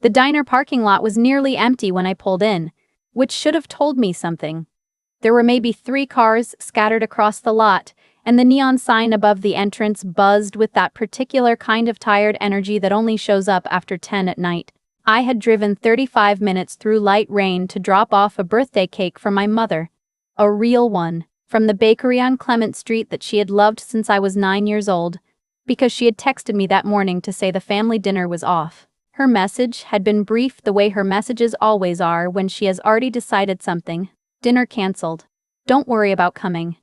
The diner parking lot was nearly empty when I pulled in, which should have told me something. There were maybe 3 cars scattered across the lot, and the neon sign above the entrance buzzed with that particular kind of tired energy that only shows up after 10 at night. I had driven 35 minutes through light rain to drop off a birthday cake for my mother. A real one, from the bakery on Clement Street that she had loved since I was 9 years old, because she had texted me that morning to say the family dinner was off. Her message had been brief, the way her messages always are when she has already decided something. Dinner cancelled. Don't worry about coming.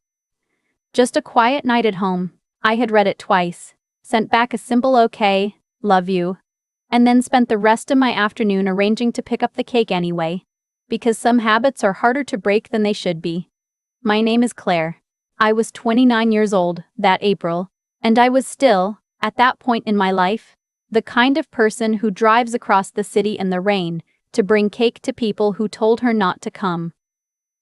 Just a quiet night at home. I had read it twice, sent back a simple okay, love you, and then spent the rest of my afternoon arranging to pick up the cake anyway, because some habits are harder to break than they should be. My name is Claire. I was 29 years old that April, and I was still, at that point in my life, the kind of person who drives across the city in the rain to bring cake to people who told her not to come.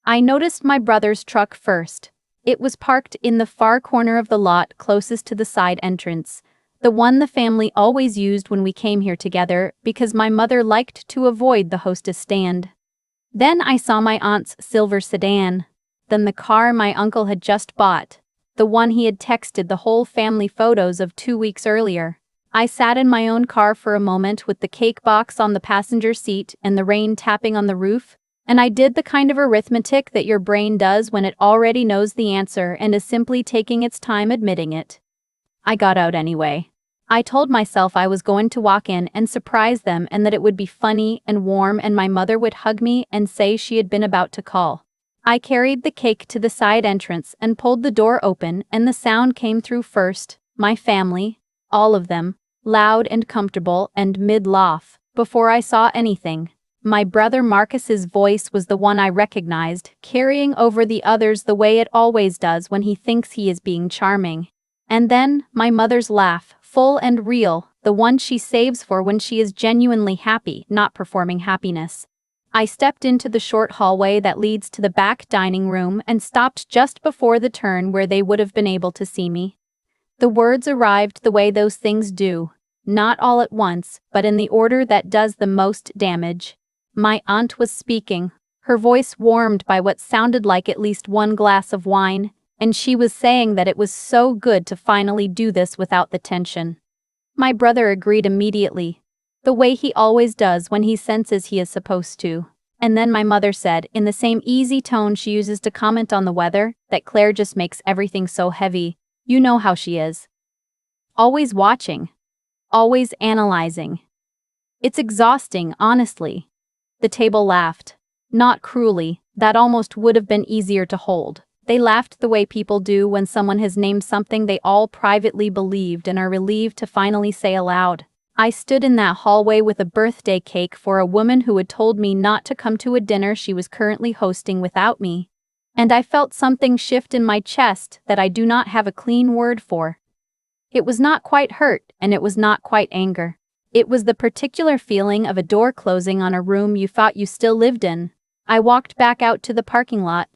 I noticed my brother's truck first. It was parked in the far corner of the lot closest to the side entrance, the one the family always used when we came here together because my mother liked to avoid the hostess stand. Then I saw my aunt's silver sedan, then the car my uncle had just bought, the one he had texted the whole family photos of 2 weeks earlier. I sat in my own car for a moment with the cake box on the passenger seat and the rain tapping on the roof, and I did the kind of arithmetic that your brain does when it already knows the answer and is simply taking its time admitting it. I got out anyway. I told myself I was going to walk in and surprise them and that it would be funny and warm and my mother would hug me and say she had been about to call. I carried the cake to the side entrance and pulled the door open, and the sound came through first. My family, all of them, loud and comfortable and mid-laugh, before I saw anything. My brother Marcus's voice was the one I recognized, carrying over the others the way it always does when he thinks he is being charming. And then, my mother's laugh, full and real, the one she saves for when she is genuinely happy, not performing happiness. I stepped into the short hallway that leads to the back dining room and stopped just before the turn where they would have been able to see me. The words arrived the way those things do, not all at once, but in the order that does the most damage. My aunt was speaking, her voice warmed by what sounded like at least 1 glass of wine, and she was saying that it was so good to finally do this without the tension. My brother agreed immediately, the way he always does when he senses he is supposed to. And then my mother said, in the same easy tone she uses to comment on the weather, that Claire just makes everything so heavy. You know how she is. Always watching. Always analyzing. It's exhausting, honestly. The table laughed. Not cruelly, that almost would have been easier to hold. They laughed the way people do when someone has named something they all privately believed and are relieved to finally say aloud. I stood in that hallway with a birthday cake for a woman who had told me not to come to a dinner she was currently hosting without me. And I felt something shift in my chest that I do not have a clean word for. It was not quite hurt, and it was not quite anger. It was the particular feeling of a door closing on a room you thought you still lived in. I walked back out to the parking lot.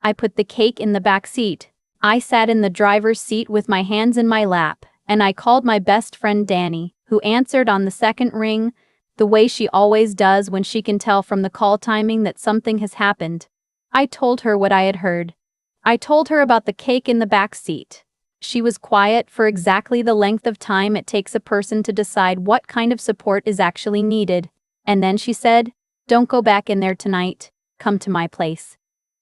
I put the cake in the back seat. I sat in the driver's seat with my hands in my lap, and I called my best friend Danny, who answered on the second ring, the way she always does when she can tell from the call timing that something has happened. I told her what I had heard. I told her about the cake in the back seat. She was quiet for exactly the length of time it takes a person to decide what kind of support is actually needed. And then she said, "Don't go back in there tonight. Come to my place.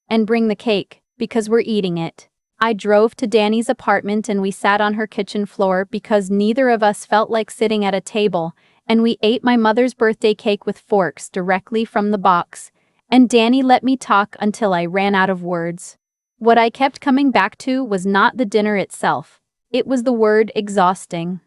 And bring the cake, because we're eating it." I drove to Danny's apartment and we sat on her kitchen floor because neither of us felt like sitting at a table, and we ate my mother's birthday cake with forks directly from the box, and Danny let me talk until I ran out of words. What I kept coming back to was not the dinner itself. It was the word exhausting.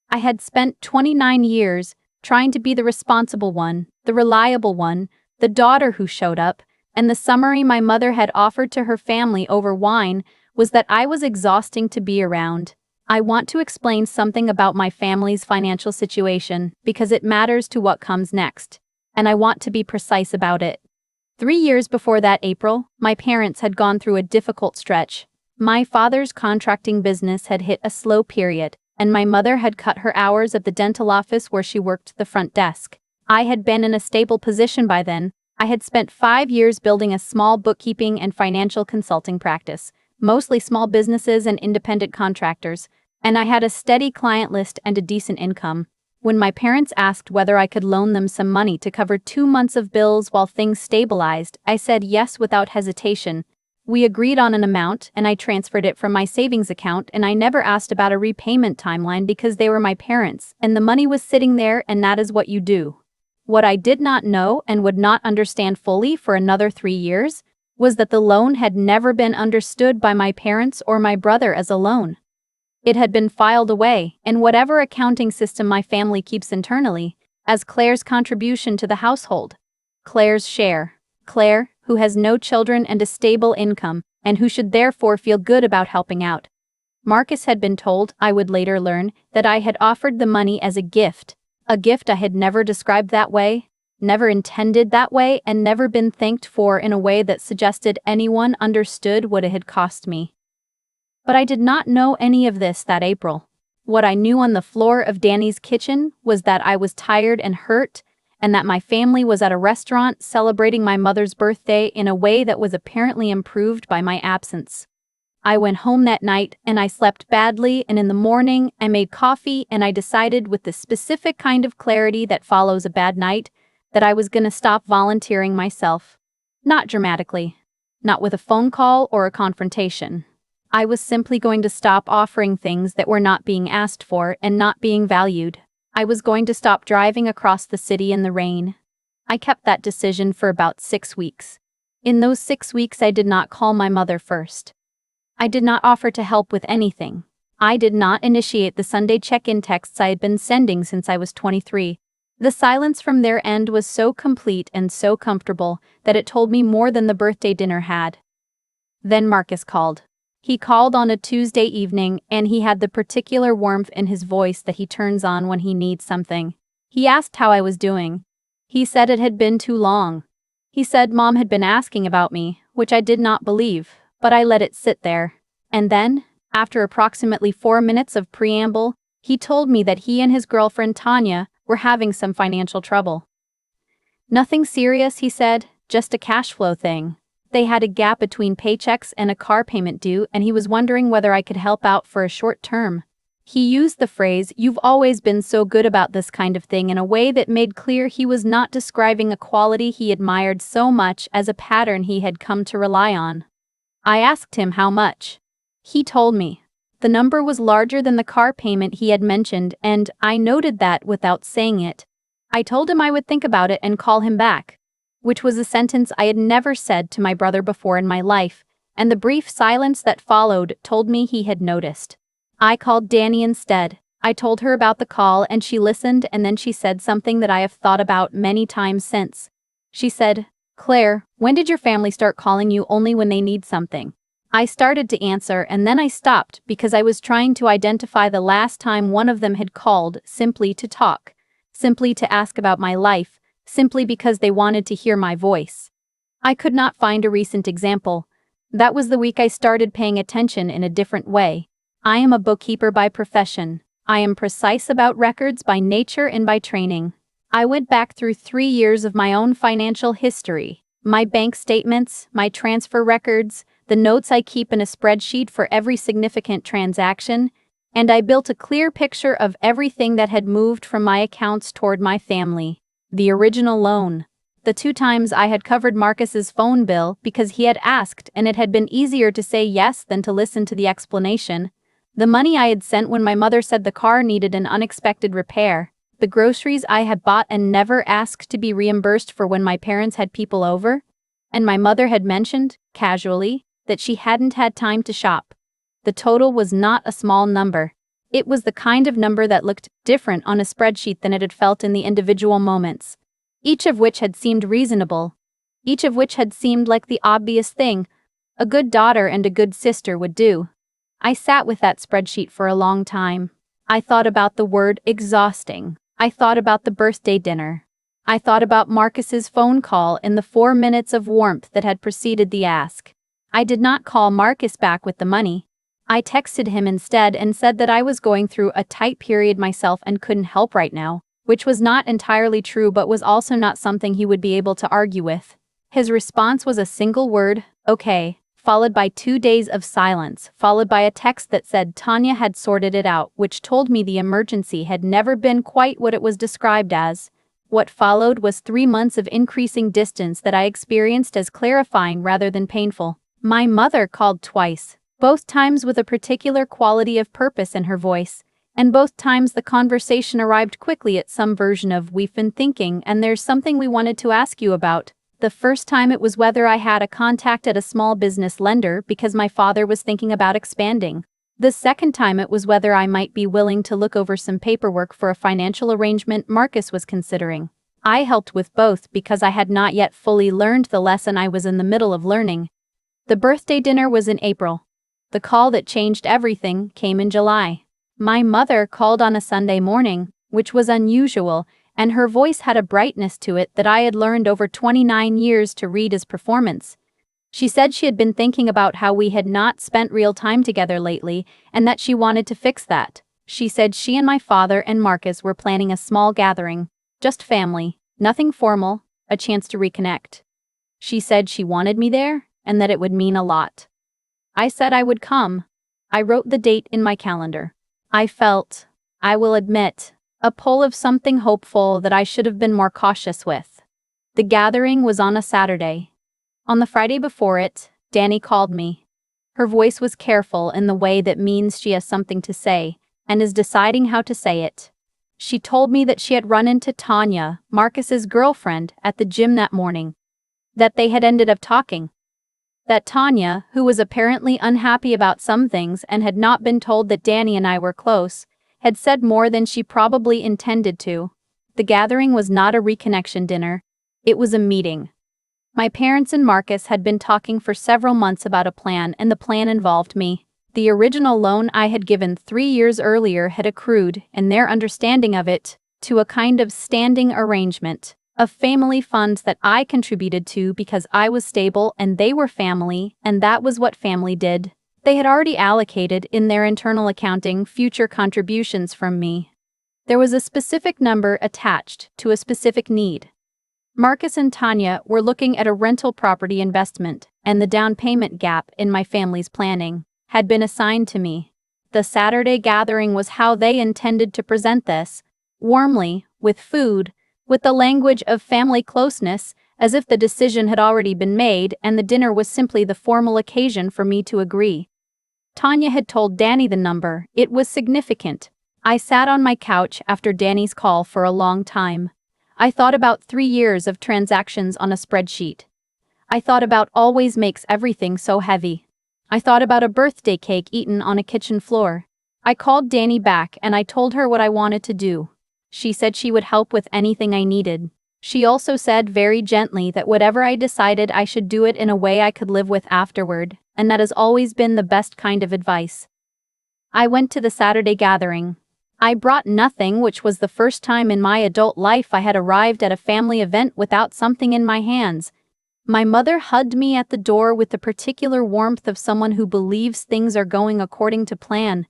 I had spent 29 years trying to be the responsible one, the reliable one, the daughter who showed up, and the summary my mother had offered to her family over wine was that I was exhausting to be around. I want to explain something about my family's financial situation because it matters to what comes next, and I want to be precise about it. 3 years before that April, my parents had gone through a difficult stretch. My father's contracting business had hit a slow period, and my mother had cut her hours at the dental office where she worked the front desk. I had been in a stable position by then. I had spent 5 years building a small bookkeeping and financial consulting practice, mostly small businesses and independent contractors, and I had a steady client list and a decent income. When my parents asked whether I could loan them some money to cover 2 months of bills while things stabilized, I said yes without hesitation. We agreed on an amount, and I transferred it from my savings account, and I never asked about a repayment timeline because they were my parents, and the money was sitting there, and that is what you do. What I did not know and would not understand fully for another 3 years was that the loan had never been understood by my parents or my brother as a loan. It had been filed away, in whatever accounting system my family keeps internally, as Claire's contribution to the household. Claire's share. Claire, who has no children and a stable income, and who should therefore feel good about helping out. Marcus had been told, I would later learn, that I had offered the money as a gift I had never described that way, never intended that way, and never been thanked for in a way that suggested anyone understood what it had cost me. But I did not know any of this that April. What I knew on the floor of Danny's kitchen was that I was tired and hurt, and that my family was at a restaurant celebrating my mother's birthday in a way that was apparently improved by my absence. I went home that night and I slept badly, and in the morning I made coffee and I decided, with the specific kind of clarity that follows a bad night, that I was gonna stop volunteering myself. Not dramatically. Not with a phone call or a confrontation. I was simply going to stop offering things that were not being asked for and not being valued. I was going to stop driving across the city in the rain. I kept that decision for about 6 weeks. In those 6 weeks I did not call my mother first. I did not offer to help with anything. I did not initiate the Sunday check-in texts I had been sending since I was 23. The silence from their end was so complete and so comfortable that it told me more than the birthday dinner had. Then Marcus called. He called on a Tuesday evening, and he had the particular warmth in his voice that he turns on when he needs something. He asked how I was doing. He said it had been too long. He said Mom had been asking about me, which I did not believe, but I let it sit there. And then, after approximately 4 minutes of preamble, he told me that he and his girlfriend Tanya were having some financial trouble. Nothing serious, he said, just a cash flow thing. They had a gap between paychecks and a car payment due, and he was wondering whether I could help out for a short term. He used the phrase, "You've always been so good about this kind of thing," in a way that made clear he was not describing a quality he admired so much as a pattern he had come to rely on. I asked him how much. He told me. The number was larger than the car payment he had mentioned, and I noted that without saying it. I told him I would think about it and call him back, which was a sentence I had never said to my brother before in my life, and the brief silence that followed told me he had noticed. I called Danny instead. I told her about the call, and she listened, and then she said something that I have thought about many times since. She said, "Claire, when did your family start calling you only when they need something?" I started to answer, and then I stopped because I was trying to identify the last time one of them had called simply to talk, simply to ask about my life, simply because they wanted to hear my voice. I could not find a recent example. That was the week I started paying attention in a different way. I am a bookkeeper by profession. I am precise about records by nature and by training. I went back through 3 years of my own financial history, my bank statements, my transfer records, the notes I keep in a spreadsheet for every significant transaction, and I built a clear picture of everything that had moved from my accounts toward my family. The original loan. The 2 times I had covered Marcus's phone bill because he had asked, and it had been easier to say yes than to listen to the explanation. The money I had sent when my mother said the car needed an unexpected repair. The groceries I had bought and never asked to be reimbursed for when my parents had people over. And my mother had mentioned, casually, that she hadn't had time to shop. The total was not a small number. It was the kind of number that looked different on a spreadsheet than it had felt in the individual moments. Each of which had seemed reasonable. Each of which had seemed like the obvious thing a good daughter and a good sister would do. I sat with that spreadsheet for a long time. I thought about the word exhausting. I thought about the birthday dinner. I thought about Marcus's phone call and the 4 minutes of warmth that had preceded the ask. I did not call Marcus back with the money. I texted him instead and said that I was going through a tight period myself and couldn't help right now. which was not entirely true but was also not something he would be able to argue with. His response was a single word, okay, followed by 2 days of silence, followed by a text that said Tanya had sorted it out, which told me the emergency had never been quite what it was described as. What followed was 3 months of increasing distance that I experienced as clarifying rather than painful. My mother called twice, both times with a particular quality of purpose in her voice, and both times the conversation arrived quickly at some version of "we've been thinking and there's something we wanted to ask you about." The first time it was whether I had a contact at a small business lender because my father was thinking about expanding. The second time it was whether I might be willing to look over some paperwork for a financial arrangement Marcus was considering. I helped with both because I had not yet fully learned the lesson I was in the middle of learning. The birthday dinner was in April. The call that changed everything came in July. My mother called on a Sunday morning, which was unusual, and her voice had a brightness to it that I had learned over 29 years to read as performance. She said she had been thinking about how we had not spent real time together lately and that she wanted to fix that. She said she and my father and Marcus were planning a small gathering, just family, nothing formal, a chance to reconnect. She said she wanted me there and that it would mean a lot. I said I would come. I wrote the date in my calendar. I felt, I will admit, a pull of something hopeful that I should have been more cautious with. The gathering was on a Saturday. On the Friday before it, Danny called me. Her voice was careful in the way that means she has something to say and is deciding how to say it. She told me that she had run into Tanya, Marcus's girlfriend, at the gym that morning. That they had ended up talking. That Tanya, who was apparently unhappy about some things and had not been told that Danny and I were close, had said more than she probably intended to. The gathering was not a reconnection dinner. It was a meeting. My parents and Marcus had been talking for several months about a plan, and the plan involved me. The original loan I had given 3 years earlier had accrued, in their understanding of it, to a kind of standing arrangement, of family funds that I contributed to because I was stable and they were family, and that was what family did. They had already allocated in their internal accounting future contributions from me. There was a specific number attached to a specific need. Marcus and Tanya were looking at a rental property investment, and the down payment gap in my family's planning had been assigned to me. The Saturday gathering was how they intended to present this, warmly, with food, with the language of family closeness, as if the decision had already been made and the dinner was simply the formal occasion for me to agree. Tanya had told Danny the number. It was significant. I sat on my couch after Danny's call for a long time. I thought about 3 years of transactions on a spreadsheet. I thought about always makes everything so heavy. I thought about a birthday cake eaten on a kitchen floor. I called Danny back and I told her what I wanted to do. She said she would help with anything I needed. She also said very gently that whatever I decided I should do it in a way I could live with afterward, and that has always been the best kind of advice. I went to the Saturday gathering. I brought nothing, which was the first time in my adult life I had arrived at a family event without something in my hands. My mother hugged me at the door with the particular warmth of someone who believes things are going according to plan.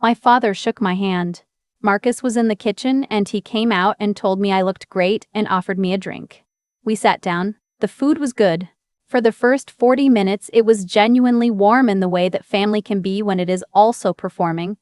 My father shook my hand. Marcus was in the kitchen and he came out and told me I looked great and offered me a drink. We sat down. The food was good. For the first 40 minutes it was genuinely warm in the way that family can be when it is also performing.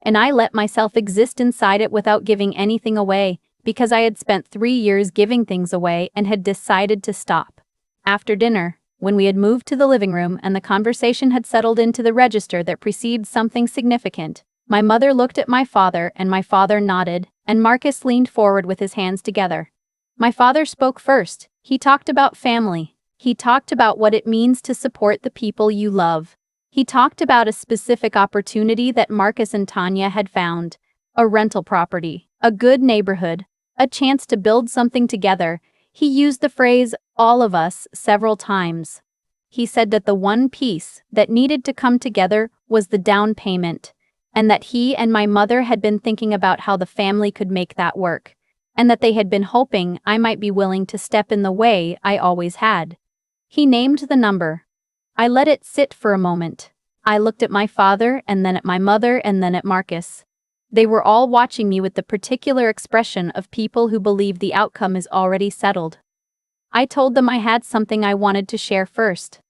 And I let myself exist inside it without giving anything away, because I had spent 3 years giving things away and had decided to stop. After dinner, when we had moved to the living room and the conversation had settled into the register that precedes something significant, my mother looked at my father and my father nodded, and Marcus leaned forward with his hands together. My father spoke first. He talked about family. He talked about what it means to support the people you love. He talked about a specific opportunity that Marcus and Tanya had found, a rental property, a good neighborhood, a chance to build something together. He used the phrase, all of us, several times. He said that the one piece that needed to come together was the down payment, and that he and my mother had been thinking about how the family could make that work, and that they had been hoping I might be willing to step in the way I always had. He named the number. I let it sit for a moment. I looked at my father and then at my mother and then at Marcus. They were all watching me with the particular expression of people who believe the outcome is already settled. I told them I had something I wanted to share first.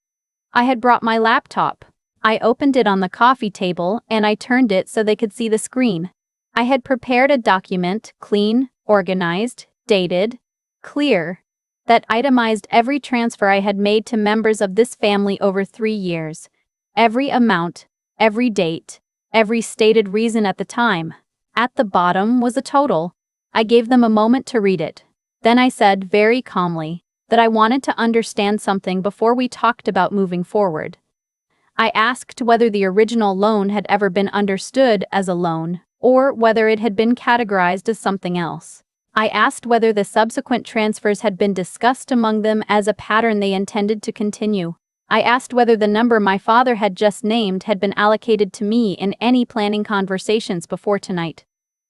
I had brought my laptop. I opened it on the coffee table and I turned it so they could see the screen. I had prepared a document, clean, organized, dated, clear, that itemized every transfer I had made to members of this family over 3 years. Every amount, every date, every stated reason at the time. At the bottom was a total. I gave them a moment to read it. Then I said very calmly that I wanted to understand something before we talked about moving forward. I asked whether the original loan had ever been understood as a loan, or whether it had been categorized as something else. I asked whether the subsequent transfers had been discussed among them as a pattern they intended to continue. I asked whether the number my father had just named had been allocated to me in any planning conversations before tonight.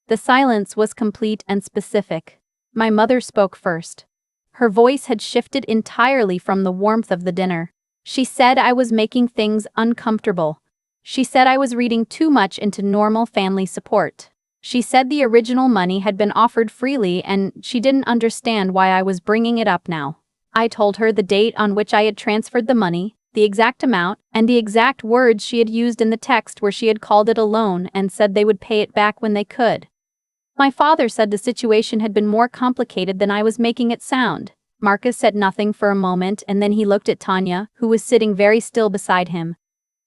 The silence was complete and specific. My mother spoke first. Her voice had shifted entirely from the warmth of the dinner. She said I was making things uncomfortable. She said I was reading too much into normal family support. She said the original money had been offered freely and she didn't understand why I was bringing it up now. I told her the date on which I had transferred the money, the exact amount, and the exact words she had used in the text where she had called it a loan and said they would pay it back when they could. My father said the situation had been more complicated than I was making it sound. Marcus said nothing for a moment and then he looked at Tanya, who was sitting very still beside him.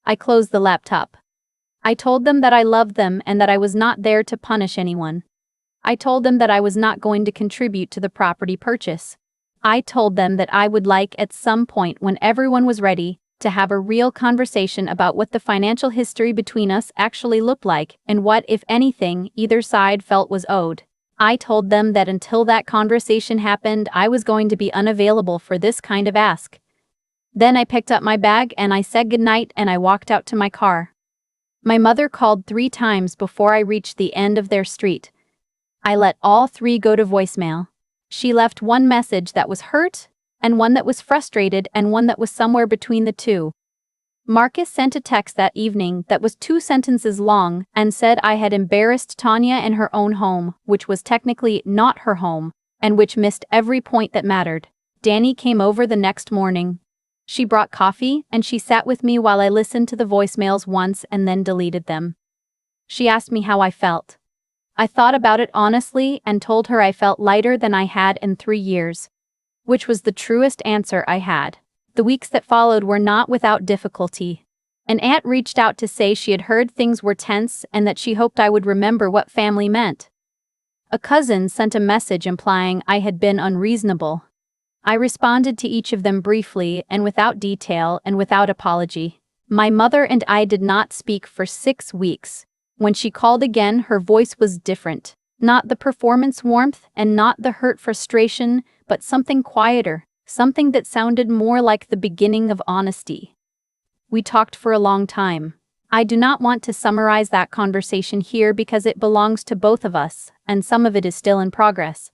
I closed the laptop. I told them that I loved them and that I was not there to punish anyone. I told them that I was not going to contribute to the property purchase. I told them that I would like at some point when everyone was ready to have a real conversation about what the financial history between us actually looked like and what, if anything, either side felt was owed. I told them that until that conversation happened, I was going to be unavailable for this kind of ask. Then I picked up my bag and I said goodnight and I walked out to my car. My mother called 3 times before I reached the end of their street. I let all 3 go to voicemail. She left one message that was hurt, and one that was frustrated, and one that was somewhere between the two. Marcus sent a text that evening that was 2 sentences long and said I had embarrassed Tanya in her own home, which was technically not her home, and which missed every point that mattered. Danny came over the next morning. She brought coffee and she sat with me while I listened to the voicemails once and then deleted them. She asked me how I felt. I thought about it honestly and told her I felt lighter than I had in 3 years, which was the truest answer I had. The weeks that followed were not without difficulty. An aunt reached out to say she had heard things were tense and that she hoped I would remember what family meant. A cousin sent a message implying I had been unreasonable. I responded to each of them briefly and without detail and without apology. My mother and I did not speak for 6 weeks. When she called again, her voice was different. Not the performance warmth and not the hurt frustration, but something quieter, something that sounded more like the beginning of honesty. We talked for a long time. I do not want to summarize that conversation here because it belongs to both of us, and some of it is still in progress.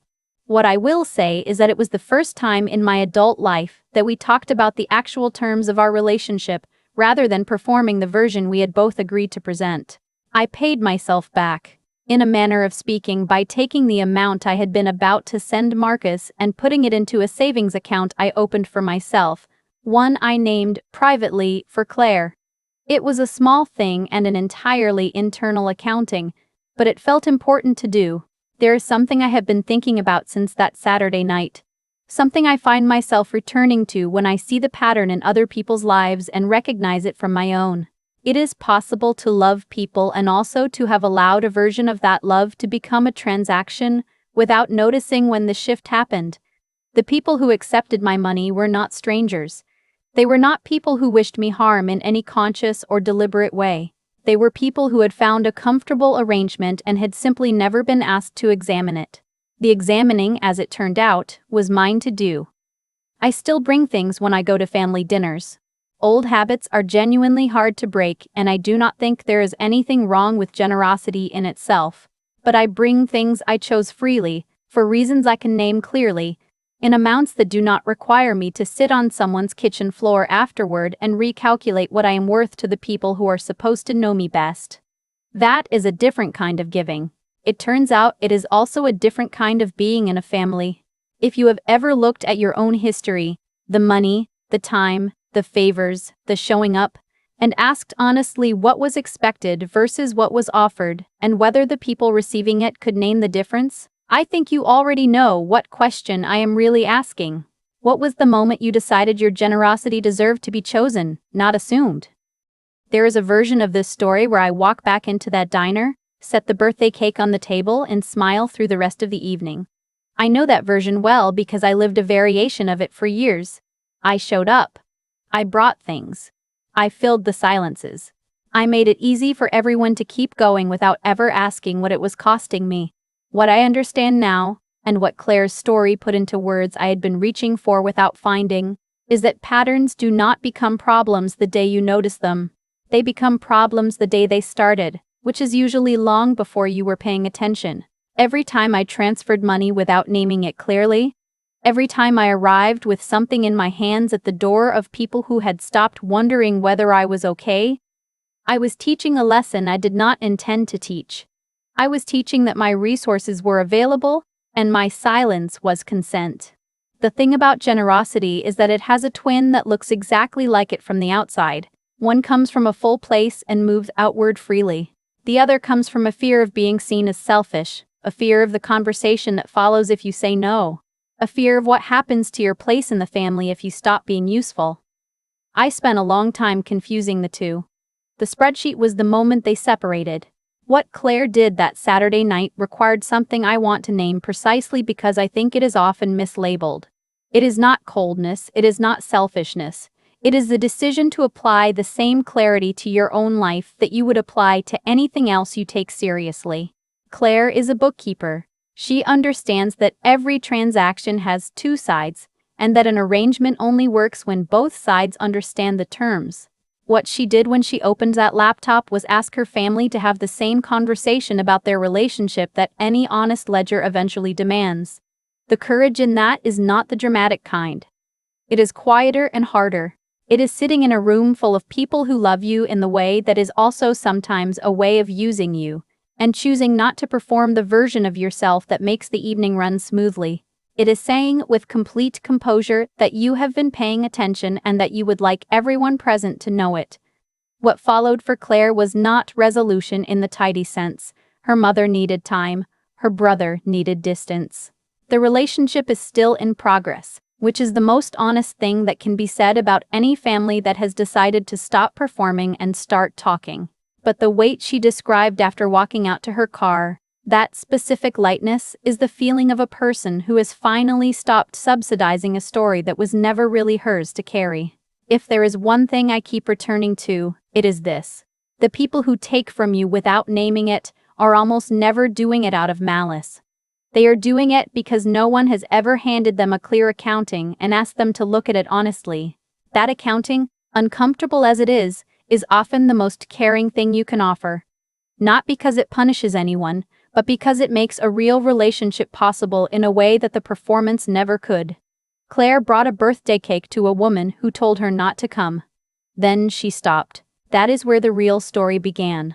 What I will say is that it was the first time in my adult life that we talked about the actual terms of our relationship rather than performing the version we had both agreed to present. I paid myself back, in a manner of speaking, by taking the amount I had been about to send Marcus and putting it into a savings account I opened for myself, one I named privately for Claire. It was a small thing and an entirely internal accounting, but it felt important to do. There is something I have been thinking about since that Saturday night. Something I find myself returning to when I see the pattern in other people's lives and recognize it from my own. It is possible to love people and also to have allowed a version of that love to become a transaction without noticing when the shift happened. The people who accepted my money were not strangers. They were not people who wished me harm in any conscious or deliberate way. They were people who had found a comfortable arrangement and had simply never been asked to examine it. The examining, as it turned out, was mine to do. I still bring things when I go to family dinners. Old habits are genuinely hard to break, and I do not think there is anything wrong with generosity in itself. But I bring things I chose freely, for reasons I can name clearly, in amounts that do not require me to sit on someone's kitchen floor afterward and recalculate what I am worth to the people who are supposed to know me best. That is a different kind of giving. It turns out it is also a different kind of being in a family. If you have ever looked at your own history, the money, the time, the favors, the showing up, and asked honestly what was expected versus what was offered, and whether the people receiving it could name the difference, I think you already know what question I am really asking. What was the moment you decided your generosity deserved to be chosen, not assumed? There is a version of this story where I walk back into that diner, set the birthday cake on the table, and smile through the rest of the evening. I know that version well because I lived a variation of it for years. I showed up. I brought things. I filled the silences. I made it easy for everyone to keep going without ever asking what it was costing me. What I understand now, and what Claire's story put into words I had been reaching for without finding, is that patterns do not become problems the day you notice them. They become problems the day they started, which is usually long before you were paying attention. Every time I transferred money without naming it clearly, every time I arrived with something in my hands at the door of people who had stopped wondering whether I was okay, I was teaching a lesson I did not intend to teach. I was teaching that my resources were available, and my silence was consent. The thing about generosity is that it has a twin that looks exactly like it from the outside. One comes from a full place and moves outward freely. The other comes from a fear of being seen as selfish, a fear of the conversation that follows if you say no, a fear of what happens to your place in the family if you stop being useful. I spent a long time confusing the two. The spreadsheet was the moment they separated. What Claire did that Saturday night required something I want to name precisely because I think it is often mislabeled. It is not coldness, it is not selfishness. It is the decision to apply the same clarity to your own life that you would apply to anything else you take seriously. Claire is a bookkeeper. She understands that every transaction has two sides, and that an arrangement only works when both sides understand the terms. What she did when she opened that laptop was ask her family to have the same conversation about their relationship that any honest ledger eventually demands. The courage in that is not the dramatic kind. It is quieter and harder. It is sitting in a room full of people who love you in the way that is also sometimes a way of using you, and choosing not to perform the version of yourself that makes the evening run smoothly. It is saying with complete composure that you have been paying attention and that you would like everyone present to know it. What followed for Claire was not resolution in the tidy sense. Her mother needed time, her brother needed distance. The relationship is still in progress, which is the most honest thing that can be said about any family that has decided to stop performing and start talking. But the weight she described after walking out to her car, that specific lightness, is the feeling of a person who has finally stopped subsidizing a story that was never really hers to carry. If there is one thing I keep returning to, it is this. The people who take from you without naming it are almost never doing it out of malice. They are doing it because no one has ever handed them a clear accounting and asked them to look at it honestly. That accounting, uncomfortable as it is often the most caring thing you can offer. Not because it punishes anyone, but because it makes a real relationship possible in a way that the performance never could. Claire brought a birthday cake to a woman who told her not to come. Then she stopped. That is where the real story began.